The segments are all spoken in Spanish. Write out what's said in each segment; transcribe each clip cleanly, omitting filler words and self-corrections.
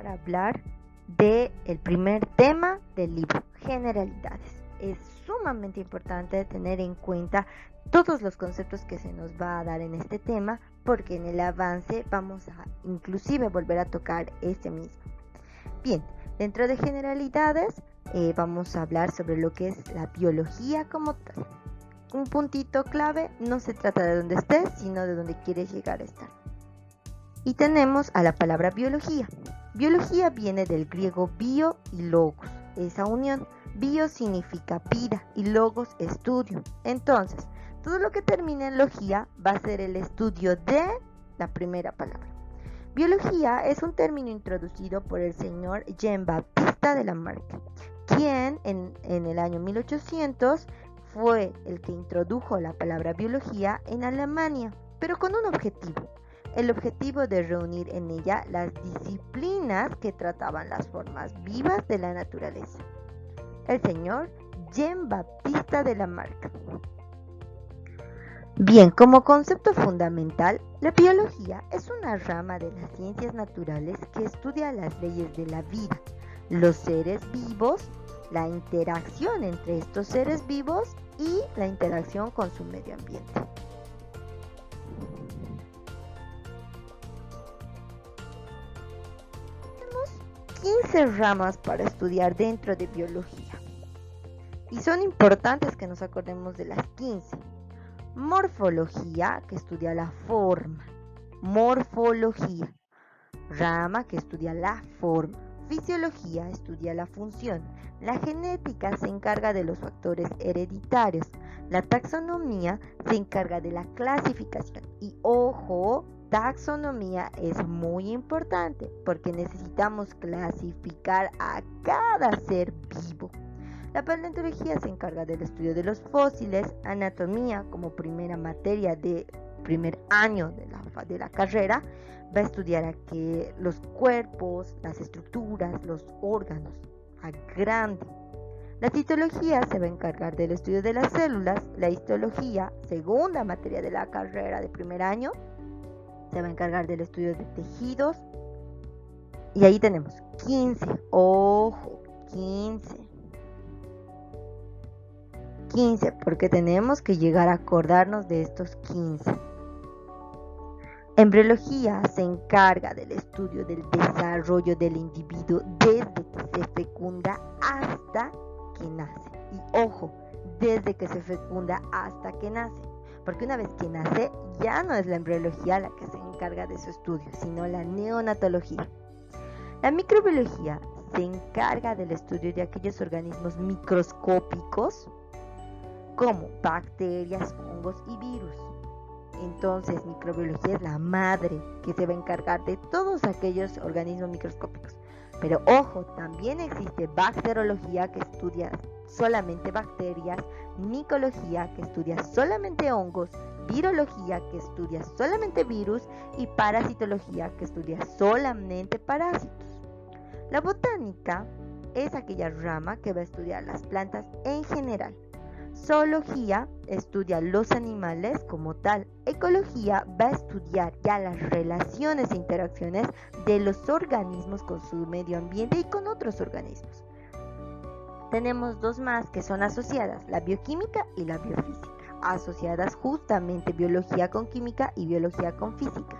para hablar del primer tema del libro, generalidades. Es sumamente importante tener en cuenta todos los conceptos que se nos va a dar en este tema, porque en el avance vamos a inclusive volver a tocar este mismo. Bien, dentro de generalidades vamos a hablar sobre lo que es la biología como tal. Un puntito clave, no se trata de dónde estés, sino de dónde quieres llegar a estar. Y tenemos a la palabra biología. Biología viene del griego bio y logos, esa unión. Bio significa vida y logos estudio. Entonces, todo lo que termine en logía va a ser el estudio de la primera palabra. Biología es un término introducido por el señor Jean-Baptiste de Lamarck, quien en el año 1800 fue el que introdujo la palabra biología en Alemania, pero con un objetivo. El objetivo de reunir en ella las disciplinas que trataban las formas vivas de la naturaleza. El señor Jean-Baptiste de Lamarck. Bien, como concepto fundamental, la biología es una rama de las ciencias naturales que estudia las leyes de la vida, los seres vivos, la interacción entre estos seres vivos y la interacción con su medio ambiente. Tenemos 15 ramas para estudiar dentro de biología y son importantes que nos acordemos de las 15. Morfología, que estudia la forma. Morfología, rama que estudia la forma. Fisiología estudia la función. La genética se encarga de los factores hereditarios. La taxonomía se encarga de la clasificación. Y ojo, taxonomía es muy importante porque necesitamos clasificar a cada ser vivo. La paleontología se encarga del estudio de los fósiles, anatomía como primera materia de primer año de la carrera, va a estudiar los cuerpos, las estructuras, los órganos, a grande. La citología se va a encargar del estudio de las células, la histología, segunda materia de la carrera de primer año, se va a encargar del estudio de tejidos, y ahí tenemos 15, ojo, 15, porque tenemos que llegar a acordarnos de estos 15. Embriología se encarga del estudio del desarrollo del individuo desde que se fecunda hasta que nace. Y ojo, desde que se fecunda hasta que nace, porque una vez que nace ya no es la embriología la que se encarga de su estudio, sino la neonatología. La microbiología se encarga del estudio de aquellos organismos microscópicos como bacterias, hongos y virus. Entonces, microbiología es la madre que se va a encargar de todos aquellos organismos microscópicos. Pero ojo, también existe bacteriología que estudia solamente bacterias, micología que estudia solamente hongos, virología que estudia solamente virus y parasitología que estudia solamente parásitos. La botánica es aquella rama que va a estudiar las plantas en general. Zoología estudia los animales como tal. Ecología va a estudiar ya las relaciones e interacciones de los organismos con su medio ambiente y con otros organismos. Tenemos dos más que son asociadas, la bioquímica y la biofísica, asociadas justamente biología con química y biología con física.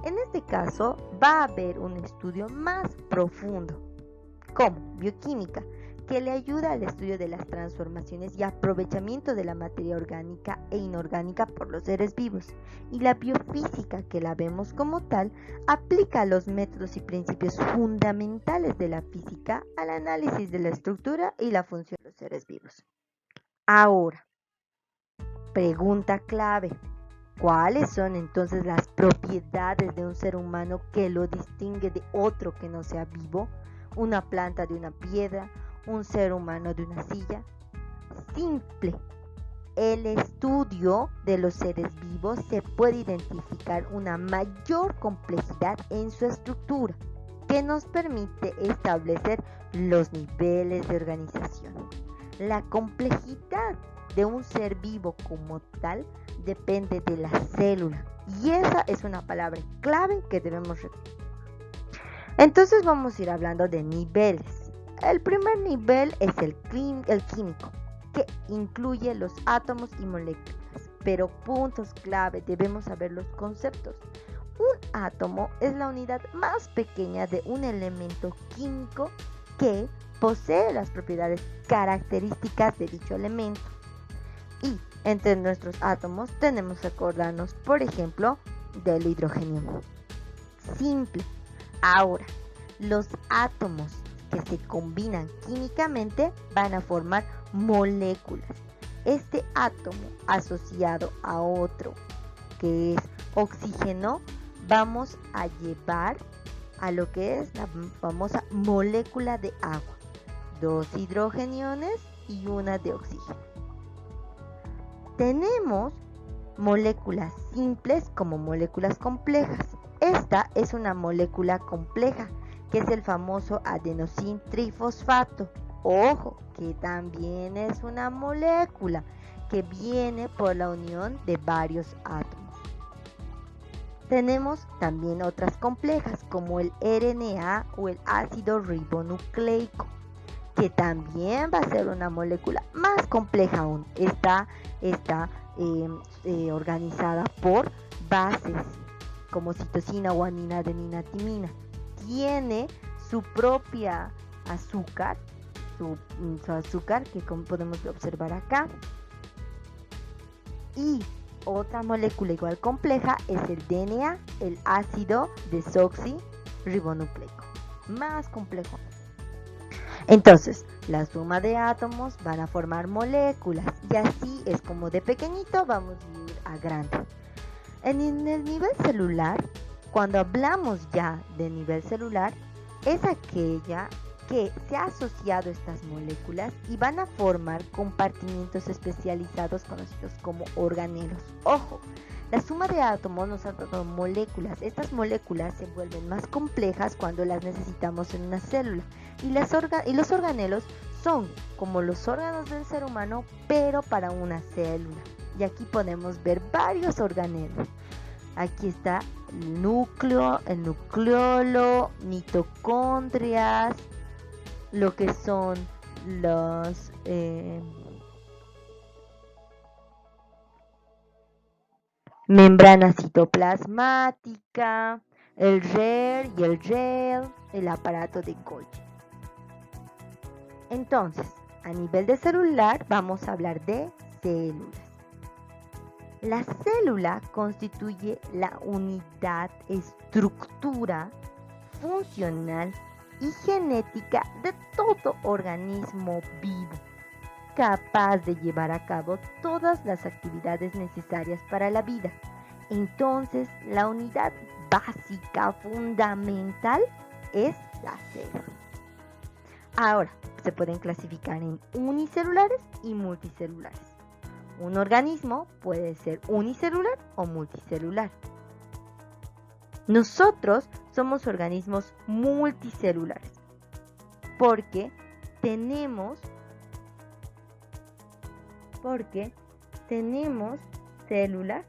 En este caso va a haber un estudio más profundo, como bioquímica, que le ayuda al estudio de las transformaciones y aprovechamiento de la materia orgánica e inorgánica por los seres vivos, y la biofísica, que la vemos como tal, aplica los métodos y principios fundamentales de la física al análisis de la estructura y la función de los seres vivos. Ahora, pregunta clave: ¿cuáles son entonces las propiedades de un ser humano que lo distingue de otro que no sea vivo? ¿Una planta de una piedra? ¿Un ser humano de una silla? Simple. El estudio de los seres vivos se puede identificar una mayor complejidad en su estructura, que nos permite establecer los niveles de organización. La complejidad de un ser vivo como tal depende de la célula, y esa es una palabra clave que debemos repetir. Entonces vamos a ir hablando de niveles. El primer nivel es el químico, que incluye los átomos y moléculas, pero puntos clave, debemos saber los conceptos. Un átomo es la unidad más pequeña de un elemento químico que posee las propiedades características de dicho elemento. Y entre nuestros átomos tenemos que acordarnos, por ejemplo, del hidrógeno simple. Ahora, los átomos que se combinan químicamente van a formar moléculas. Este átomo asociado a otro que es oxígeno, vamos a llevar a lo que es la famosa molécula de agua. 2 hidrogeniones y una de oxígeno. Tenemos moléculas simples como moléculas complejas. Esta es una molécula compleja, que es el famoso adenosín trifosfato. Ojo, que también es una molécula que viene por la unión de varios átomos. Tenemos también otras complejas como el RNA o el ácido ribonucleico, que también va a ser una molécula más compleja aún. Está organizada por bases como citosina, guanina, adenina, timina. Tiene su propia azúcar, su azúcar que como podemos observar acá. Y otra molécula igual compleja es el DNA, el ácido desoxirribonucleico, más complejo. Entonces, la suma de átomos van a formar moléculas y así es como de pequeñito vamos a ir a grande. En el nivel celular, cuando hablamos ya de nivel celular, es aquella que se ha asociado a estas moléculas y van a formar compartimientos especializados conocidos como organelos. Ojo, la suma de átomos nos ha dado moléculas. Estas moléculas se vuelven más complejas cuando las necesitamos en una célula. Y los organelos son como los órganos del ser humano, pero para una célula. Y aquí podemos ver varios organelos. Aquí está el núcleo, el nucleolo, mitocondrias, lo que son los membrana citoplasmática, el RER y el REL, el aparato de Golgi. Entonces, a nivel de celular vamos a hablar de células. La célula constituye la unidad, estructura funcional y genética de todo organismo vivo, capaz de llevar a cabo todas las actividades necesarias para la vida. Entonces, la unidad básica fundamental es la célula. Ahora, se pueden clasificar en unicelulares y multicelulares. Un organismo puede ser unicelular o multicelular. Nosotros somos organismos multicelulares porque tenemos células,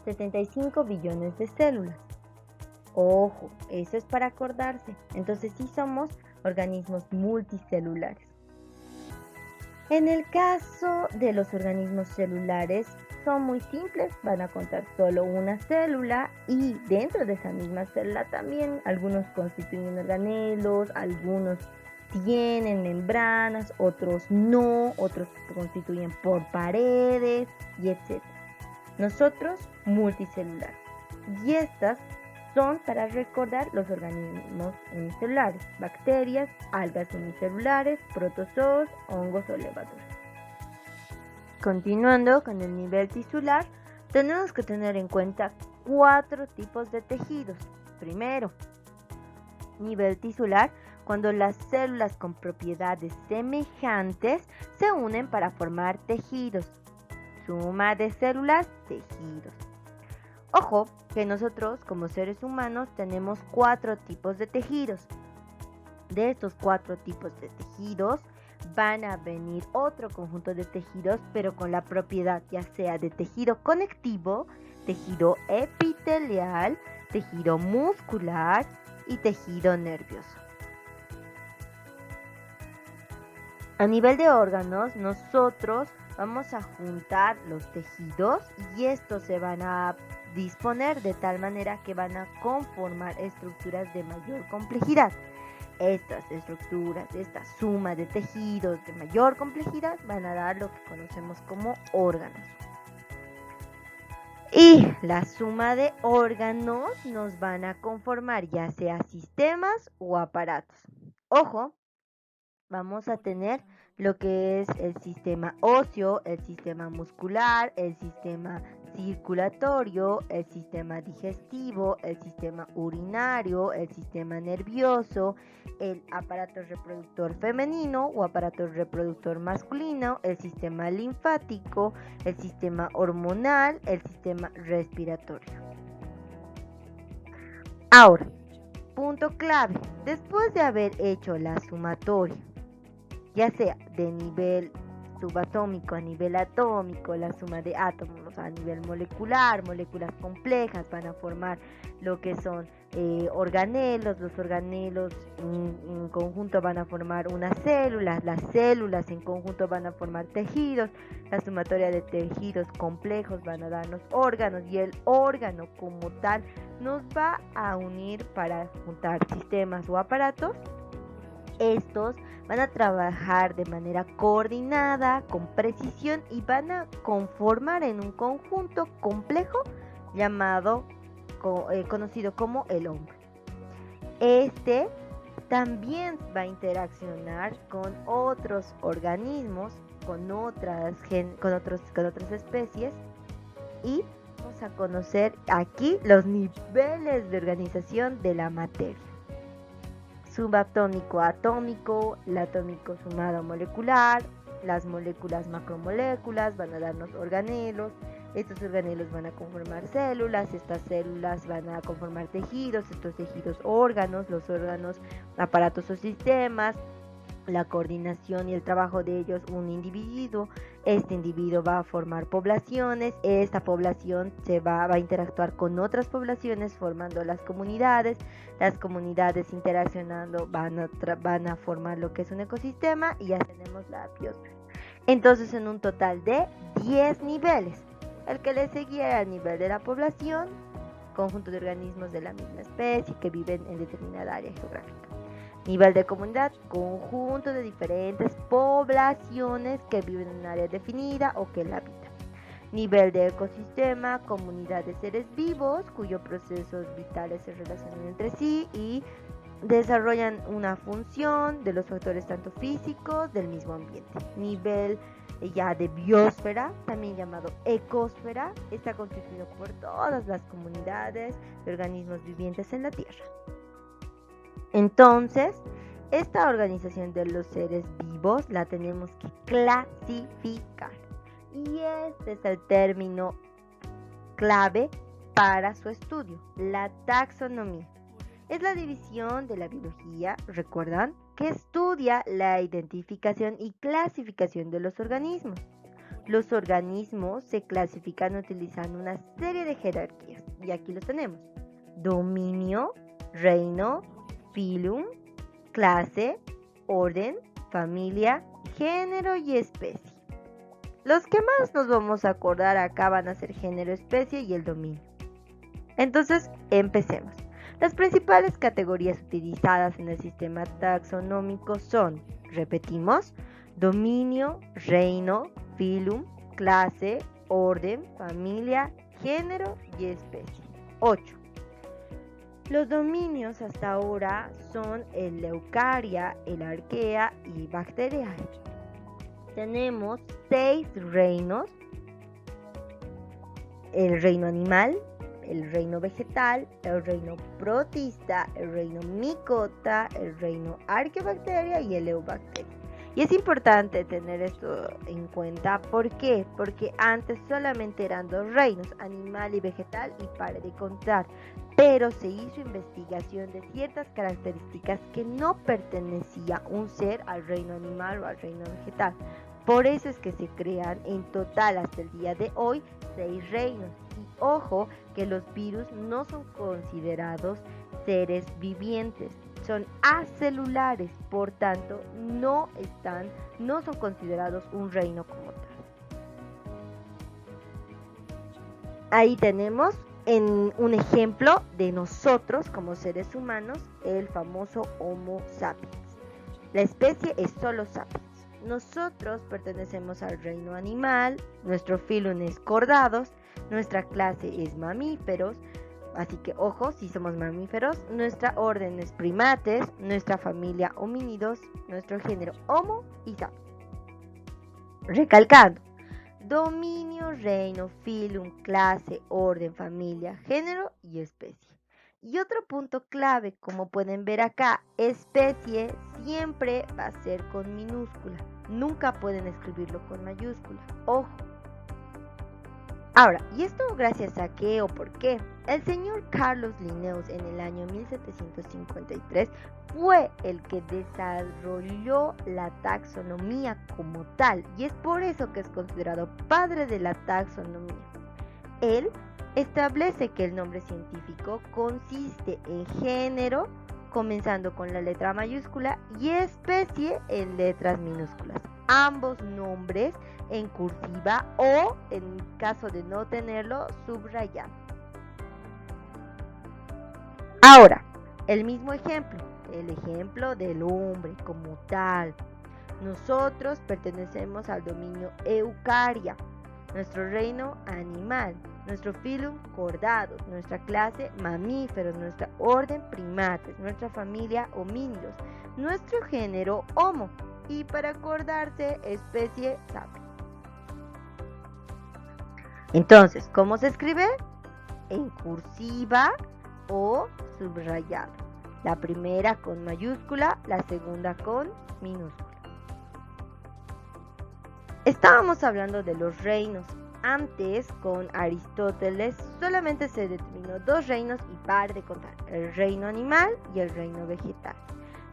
75 billones de células. Ojo, eso es para acordarse. Entonces sí somos organismos multicelulares. En el caso de los organismos celulares, son muy simples, van a contar solo una célula y dentro de esa misma célula también algunos constituyen organelos, algunos tienen membranas, otros no, otros se constituyen por paredes y etc. Nosotros multicelulares. Y estas son para recordar los organismos unicelulares, bacterias, algas unicelulares, protozoos, hongos o levaduras. Continuando con el nivel tisular, tenemos que tener en cuenta 4 tipos de tejidos. Primero, nivel tisular, cuando las células con propiedades semejantes se unen para formar tejidos. Suma de células, tejidos. Ojo, que nosotros como seres humanos tenemos 4 tipos de tejidos. De estos 4 tipos de tejidos van a venir otro conjunto de tejidos, pero con la propiedad ya sea de tejido conectivo, tejido epitelial, tejido muscular y tejido nervioso. A nivel de órganos, nosotros vamos a juntar los tejidos y estos se van a disponer de tal manera que van a conformar estructuras de mayor complejidad. Estas estructuras, esta suma de tejidos de mayor complejidad van a dar lo que conocemos como órganos. Y la suma de órganos nos van a conformar ya sea sistemas o aparatos. Ojo, vamos a tener lo que es el sistema óseo, el sistema muscular, el sistema circulatorio, el sistema digestivo, el sistema urinario, el sistema nervioso, el aparato reproductor femenino o aparato reproductor masculino, el sistema linfático, el sistema hormonal, el sistema respiratorio. Ahora, punto clave, después de haber hecho la sumatoria, ya sea de nivel subatómico a nivel atómico, la suma de átomos a nivel molecular, moléculas complejas van a formar lo que son organelos, los organelos en conjunto van a formar unas células, las células en conjunto van a formar tejidos, la sumatoria de tejidos complejos van a darnos órganos y el órgano como tal nos va a unir para juntar sistemas o aparatos. Estos van a trabajar de manera coordinada, con precisión y van a conformar en un conjunto complejo llamado, conocido como el hombre. Este también va a interaccionar con otros organismos, con otras especies y vamos a conocer aquí los niveles de organización de la materia. Subatómico atómico, el atómico sumado molecular, las moléculas macromoléculas van a darnos organelos, estos organelos van a conformar células, estas células van a conformar tejidos, estos tejidos órganos, los órganos aparatos o sistemas, la coordinación y el trabajo de ellos un individuo. Este individuo va a formar poblaciones, esta población va a interactuar con otras poblaciones formando las comunidades interaccionando van a formar lo que es un ecosistema y ya tenemos la biosfera. Entonces en un total de 10 niveles, el que le seguía era el nivel de la población, conjunto de organismos de la misma especie que viven en determinada área geográfica. Nivel de comunidad, conjunto de diferentes poblaciones que viven en un área definida o que la habitan. Nivel de ecosistema, comunidad de seres vivos cuyos procesos vitales se relacionan entre sí y desarrollan una función de los factores tanto físicos del mismo ambiente. Nivel ya de biosfera, también llamado ecosfera, está constituido por todas las comunidades de organismos vivientes en la Tierra. Entonces, esta organización de los seres vivos la tenemos que clasificar. Y este es el término clave para su estudio, la taxonomía. Es la división de la biología, ¿recuerdan? Que estudia la identificación y clasificación de los organismos. Los organismos se clasifican utilizando una serie de jerarquías. Y aquí los tenemos. Dominio, reino, filum, clase, orden, familia, género y especie. Los que más nos vamos a acordar acá van a ser género, especie y el dominio. Entonces, empecemos. Las principales categorías utilizadas en el sistema taxonómico son, repetimos, dominio, reino, filum, clase, orden, familia, género y especie. 8. Los dominios hasta ahora son el Eukarya, el Arquea y Bacteria. Tenemos 6 reinos: el reino animal, el reino vegetal, el reino protista, el reino micota, el reino Arqueobacteria y el Eubacteria. Y es importante tener esto en cuenta. ¿Por qué? Porque antes solamente eran 2 reinos, animal y vegetal, y pare de contar. Pero se hizo investigación de ciertas características que no pertenecía un ser al reino animal o al reino vegetal. Por eso es que se crean en total hasta el día de hoy 6 reinos. Ojo que los virus no son considerados seres vivientes, son acelulares, por tanto no son considerados un reino como tal. Ahí tenemos en un ejemplo de nosotros como seres humanos, el famoso Homo sapiens. La especie es solo sapiens. Nosotros pertenecemos al reino animal, nuestro filum es cordados, nuestra clase es mamíferos, así que ojo, si somos mamíferos, nuestra orden es primates, nuestra familia homínidos, nuestro género Homo y sapiens. Recalcando, dominio, reino, filum, clase, orden, familia, género y especie. Y otro punto clave, como pueden ver acá, especie siempre va a ser con minúscula. Nunca pueden escribirlo con mayúscula. Ojo. Ahora, ¿y esto gracias a qué o por qué? El señor Carlos Linnaeus en el año 1753 fue el que desarrolló la taxonomía como tal y es por eso que es considerado padre de la taxonomía. Él establece que el nombre científico consiste en género, comenzando con la letra mayúscula, y especie en letras minúsculas. Ambos nombres en cursiva o, en caso de no tenerlo, subrayado. Ahora, el mismo ejemplo, el ejemplo del hombre como tal. Nosotros pertenecemos al dominio Eucaria, nuestro reino animal, nuestro filum cordados, nuestra clase mamíferos, nuestra orden primates, nuestra familia homínidos, nuestro género Homo y para acordarse especie sapiens. Entonces, ¿cómo se escribe? En cursiva o subrayado. La primera con mayúscula, la segunda con minúscula. Estábamos hablando de los reinos. Antes, con Aristóteles, solamente se determinó dos reinos y par de contar, el reino animal y el reino vegetal.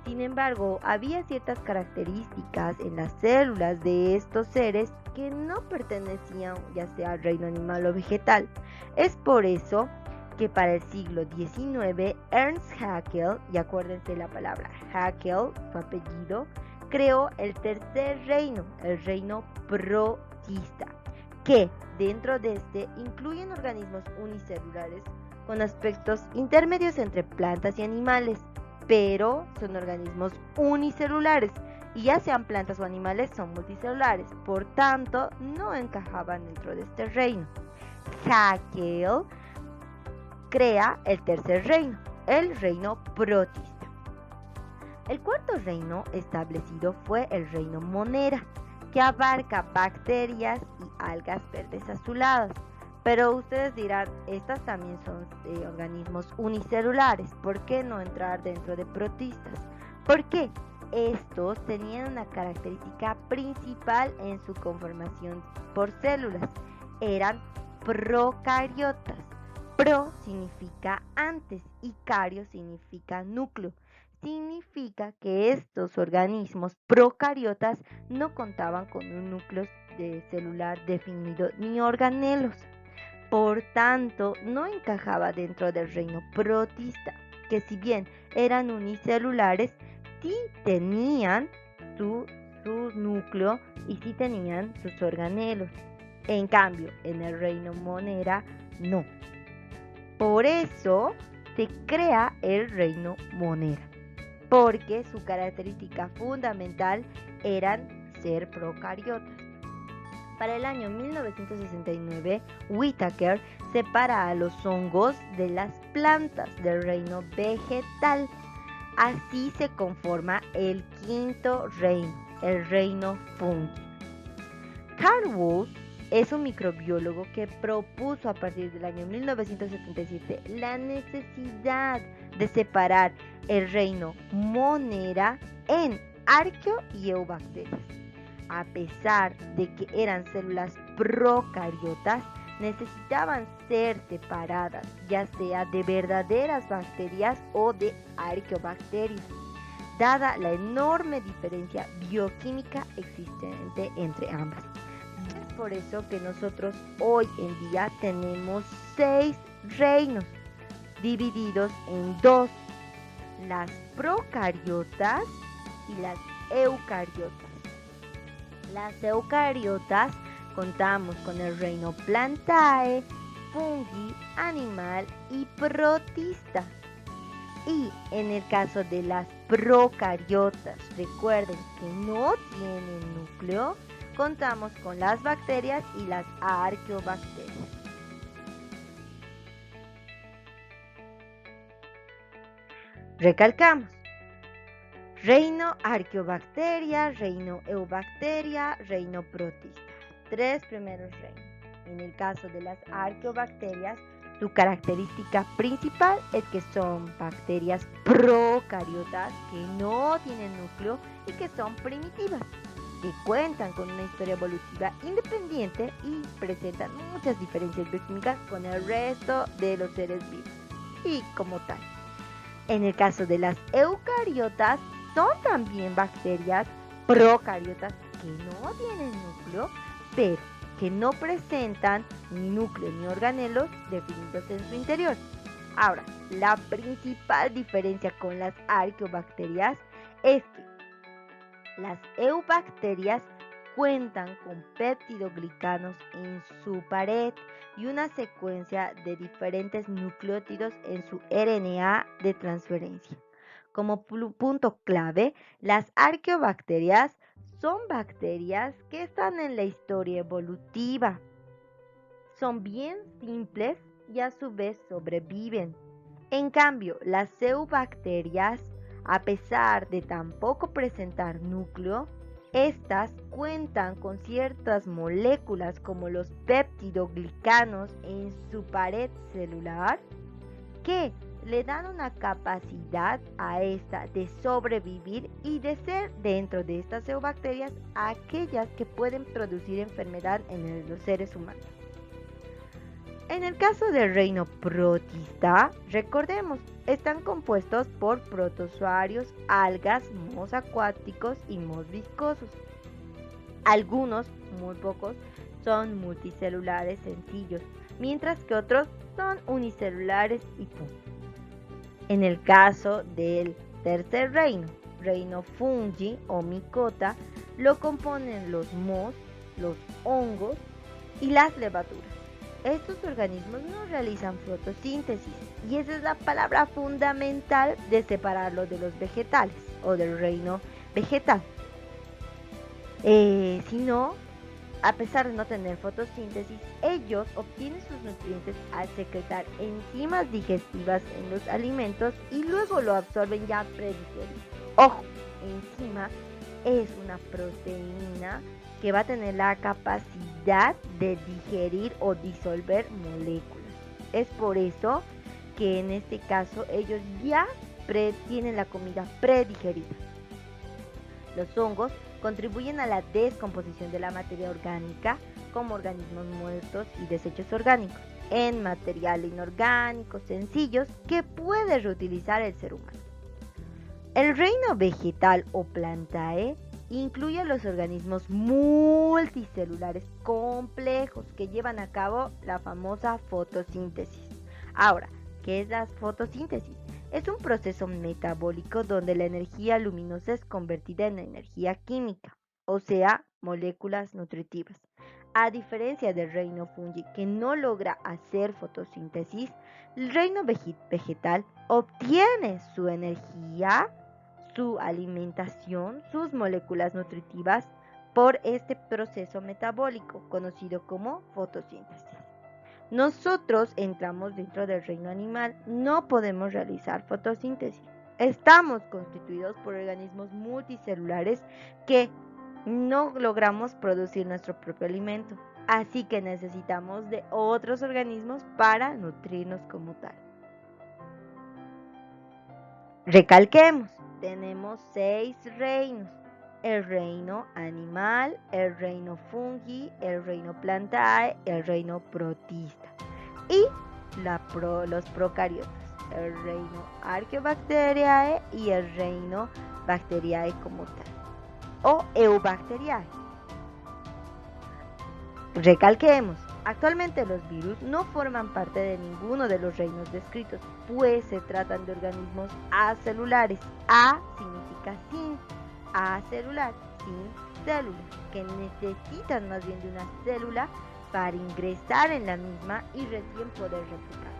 Sin embargo, había ciertas características en las células de estos seres que no pertenecían ya sea al reino animal o vegetal. Es por eso que para el siglo XIX, Ernst Haeckel, y acuérdense la palabra Haeckel, su apellido, creó el tercer reino, el reino protista, que dentro de este incluyen organismos unicelulares con aspectos intermedios entre plantas y animales, pero son organismos unicelulares y ya sean plantas o animales son multicelulares, por tanto no encajaban dentro de este reino. Haeckel crea el tercer reino, el reino protista. El cuarto reino establecido fue el reino Monera, que abarca bacterias y algas verdes azuladas. Pero ustedes dirán, estas también son organismos unicelulares, ¿por qué no entrar dentro de protistas? Porque estos tenían una característica principal en su conformación por células, eran procariotas. Pro significa antes y cario significa núcleo. Significa que estos organismos procariotas no contaban con un núcleo celular definido ni organelos. Por tanto, no encajaba dentro del reino protista, que si bien eran unicelulares, sí tenían su núcleo y sí tenían sus organelos. En cambio, en el reino Monera, no. Por eso se crea el reino Monera, porque su característica fundamental eran ser procariotas. Para el año 1969, Whittaker separa a los hongos de las plantas del reino vegetal. Así se conforma el quinto reino, el reino fungi. Carl Woese es un microbiólogo que propuso a partir del año 1977 la necesidad de separar el reino Monera en arqueo y eubacterias. A pesar de que eran células procariotas, necesitaban ser separadas, ya sea de verdaderas bacterias o de arqueobacterias, dada la enorme diferencia bioquímica existente entre ambas. por eso que nosotros hoy en día tenemos 6 reinos divididos en dos: las procariotas y las eucariotas. Las eucariotas contamos con el reino Plantae, Fungi, Animal y Protista. Y en el caso de las procariotas, recuerden que no tienen núcleo, contamos con las bacterias y las arqueobacterias. Recalcamos: reino arqueobacteria, reino eubacteria, reino protista. 3 primeros reinos. En el caso de las arqueobacterias, su característica principal es que son bacterias procariotas que no tienen núcleo y que son primitivas, que cuentan con una historia evolutiva independiente y presentan muchas diferencias bioquímicas con el resto de los seres vivos. Y como tal, en el caso de las eucariotas, son también bacterias procariotas que no tienen núcleo, pero que no presentan ni núcleo ni organelos definidos en su interior. Ahora, la principal diferencia con las arqueobacterias es que las eubacterias cuentan con peptidoglicanos en su pared y una secuencia de diferentes nucleótidos en su RNA de transferencia. Como punto clave, las arqueobacterias son bacterias que están en la historia evolutiva. Son bien simples y a su vez sobreviven. En cambio, las eubacterias, a pesar de tampoco presentar núcleo, estas cuentan con ciertas moléculas como los peptidoglicanos en su pared celular que le dan una capacidad a esta de sobrevivir y de ser dentro de estas eubacterias aquellas que pueden producir enfermedad en los seres humanos. En el caso del reino protista, recordemos, están compuestos por protozoarios, algas, mohos acuáticos y mohos viscosos. Algunos, muy pocos, son multicelulares sencillos, mientras que otros son unicelulares y punto. En el caso del tercer reino, reino fungi o micota, lo componen los mohos, los hongos y las levaduras. Estos organismos no realizan fotosíntesis y esa es la palabra fundamental de separarlo de los vegetales o del reino vegetal. Sino, a pesar de no tener fotosíntesis, ellos obtienen sus nutrientes al secretar enzimas digestivas en los alimentos y luego lo absorben ya predigerido. Ojo, enzima es una proteína que va a tener la capacidad de digerir o disolver moléculas. Es por eso que en este caso ellos ya tienen la comida predigerida. Los hongos contribuyen a la descomposición de la materia orgánica como organismos muertos y desechos orgánicos en material inorgánico sencillos que puede reutilizar el ser humano. El reino vegetal o Plantae incluye a los organismos multicelulares complejos que llevan a cabo la famosa fotosíntesis. Ahora, ¿qué es la fotosíntesis? Es un proceso metabólico donde la energía luminosa es convertida en energía química, o sea, moléculas nutritivas. A diferencia del reino fungi que no logra hacer fotosíntesis, el reino vegetal obtiene su energía, su alimentación, sus moléculas nutritivas por este proceso metabólico conocido como fotosíntesis. Nosotros entramos dentro del reino animal, no podemos realizar fotosíntesis. Estamos constituidos por organismos multicelulares que no logramos producir nuestro propio alimento, así que necesitamos de otros organismos para nutrirnos como tal. Recalquemos, tenemos 6 reinos: el reino animal, el reino fungi, el reino plantae, el reino protista y los procariotas, el reino arqueobacteriae y el reino bacteriae como tal, o eubacteriae. Recalquemos, actualmente los virus no forman parte de ninguno de los reinos descritos, pues se tratan de organismos acelulares. A significa sin, acelular, sin célula, que necesitan más bien de una célula para ingresar en la misma y recién poder replicar.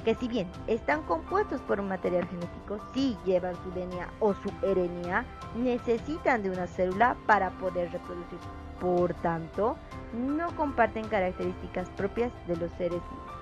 Que si bien están compuestos por un material genético, si llevan su DNA o su RNA, necesitan de una célula para poder reproducirse. Por tanto, no comparten características propias de los seres vivos.